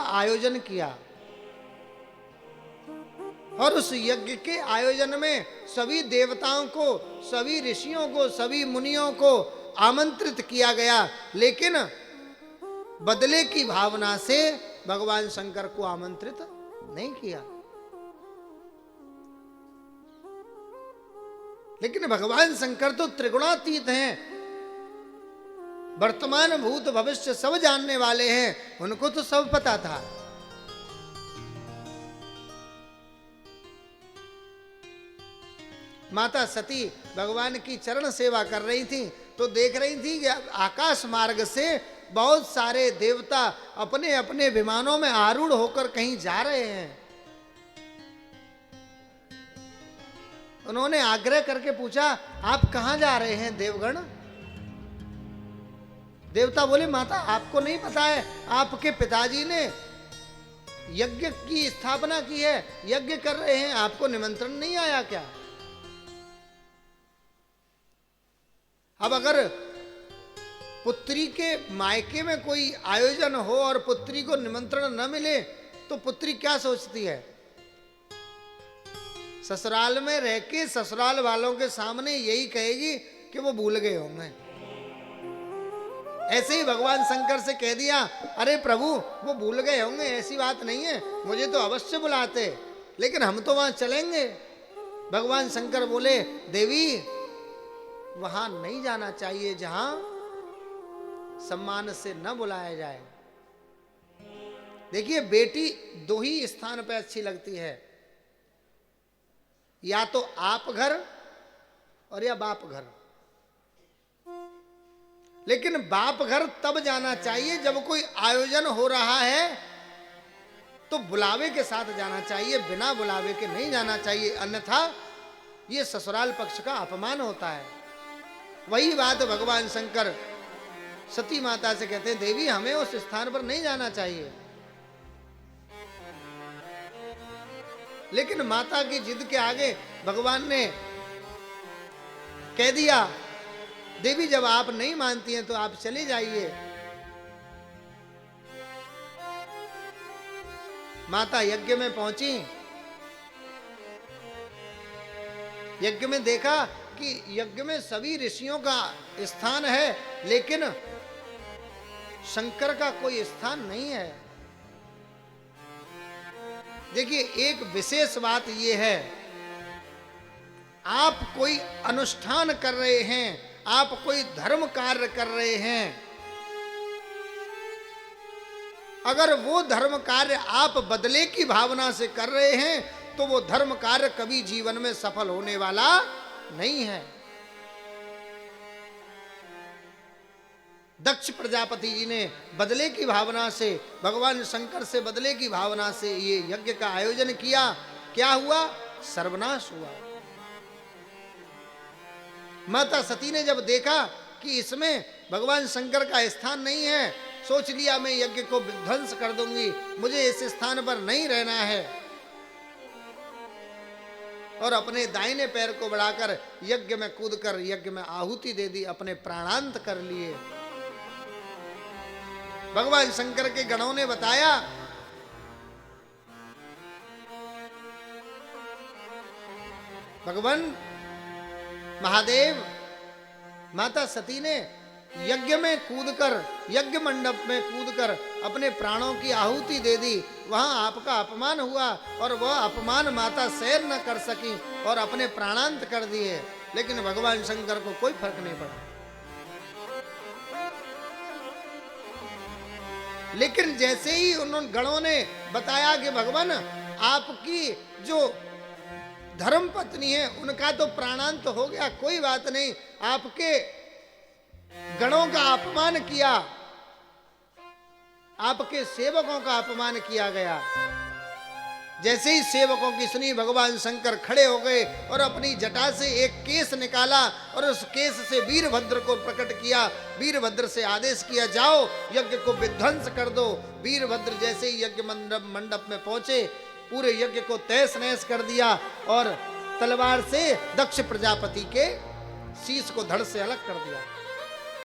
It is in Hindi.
आयोजन किया और उस यज्ञ के आयोजन में सभी देवताओं को, सभी ऋषियों को, सभी मुनियों को आमंत्रित किया गया, लेकिन बदले की भावना से भगवान शंकर को आमंत्रित नहीं किया। लेकिन भगवान शंकर तो त्रिगुणातीत हैं, वर्तमान भूत भविष्य सब जानने वाले हैं, उनको तो सब पता था। माता सती भगवान की चरण सेवा कर रही थी तो देख रही थी कि आकाश मार्ग से बहुत सारे देवता अपने अपने विमानों में आरूढ़ होकर कहीं जा रहे हैं। उन्होंने आग्रह करके पूछा, आप कहां जा रहे हैं देवगण? देवता बोले, माता आपको नहीं पता है, आपके पिताजी ने यज्ञ की स्थापना की है, यज्ञ कर रहे हैं, आपको निमंत्रण नहीं आया क्या? अब अगर पुत्री के मायके में कोई आयोजन हो और पुत्री को निमंत्रण न मिले तो पुत्री क्या सोचती है? ससुराल में रह के ससुराल वालों के सामने यही कहेगी कि वो भूल गए होंगे। ऐसे ही भगवान शंकर से कह दिया, अरे प्रभु वो भूल गए होंगे, ऐसी बात नहीं है, मुझे तो अवश्य बुलाते, लेकिन हम तो वहां चलेंगे। भगवान शंकर बोले, देवी वहां नहीं जाना चाहिए जहां सम्मान से न बुलाया जाए। देखिए बेटी दो ही स्थान पर अच्छी लगती है, या तो आप घर और या बाप घर। लेकिन बाप घर तब जाना चाहिए जब कोई आयोजन हो रहा है तो बुलावे के साथ जाना चाहिए, बिना बुलावे के नहीं जाना चाहिए, अन्यथा यह ससुराल पक्ष का अपमान होता है। वही बात भगवान शंकर सती माता से कहते हैं, देवी हमें उस स्थान पर नहीं जाना चाहिए। लेकिन माता की जिद के आगे भगवान ने कह दिया, देवी जब आप नहीं मानती हैं तो आप चले जाइए। माता यज्ञ में पहुंची, यज्ञ में देखा कि यज्ञ में सभी ऋषियों का स्थान है, लेकिन शंकर का कोई स्थान नहीं है। देखिए एक विशेष बात यह है, आप कोई अनुष्ठान कर रहे हैं, आप कोई धर्म कार्य कर रहे हैं, अगर वो धर्म कार्य आप बदले की भावना से कर रहे हैं तो वो धर्म कार्य कभी जीवन में सफल होने वाला नहीं है। दक्ष प्रजापति जी ने बदले की भावना से, भगवान शंकर से बदले की भावना से ये यज्ञ का आयोजन किया। क्या हुआ? सर्वनाश हुआ। माता सती ने जब देखा कि इसमें भगवान शंकर का स्थान नहीं है, सोच लिया मैं यज्ञ को ध्वंस कर दूंगी, मुझे इस स्थान पर नहीं रहना है, और अपने दाहिने पैर को बढ़ाकर यज्ञ में कूदकर यज्ञ में आहुति दे दी, अपने प्राणांत कर लिए। भगवान शंकर के गणों ने बताया, भगवान महादेव, माता सती ने यज्ञ में कूदकर, यज्ञ मंडप में कूदकर अपने प्राणों की आहुति दे दी। वहां आपका अपमान हुआ और वह अपमान माता सहन न कर सकी और अपने प्राणांत कर दिए, लेकिन भगवान शंकर को कोई फर्क नहीं पड़ा। लेकिन जैसे ही उन गणों ने बताया कि भगवान आपकी जो धर्म पत्नी है उनका तो प्राणांत हो गया, कोई बात नहीं, आपके गणों का अपमान किया, आपके सेवकों का अपमान किया गया। जैसे ही सेवकों की सुनी, भगवान शंकर खड़े हो गए और अपनी जटा से एक केस निकाला और उस केस से वीरभद्र को प्रकट किया। वीरभद्र से आदेश किया, जाओ यज्ञ को विध्वंस कर दो। वीरभद्र जैसे ही यज्ञ मंडप में पहुंचे, पूरे यज्ञ को तहस नहस कर दिया और तलवार से दक्ष प्रजापति के शीश को धड़ से अलग कर दिया।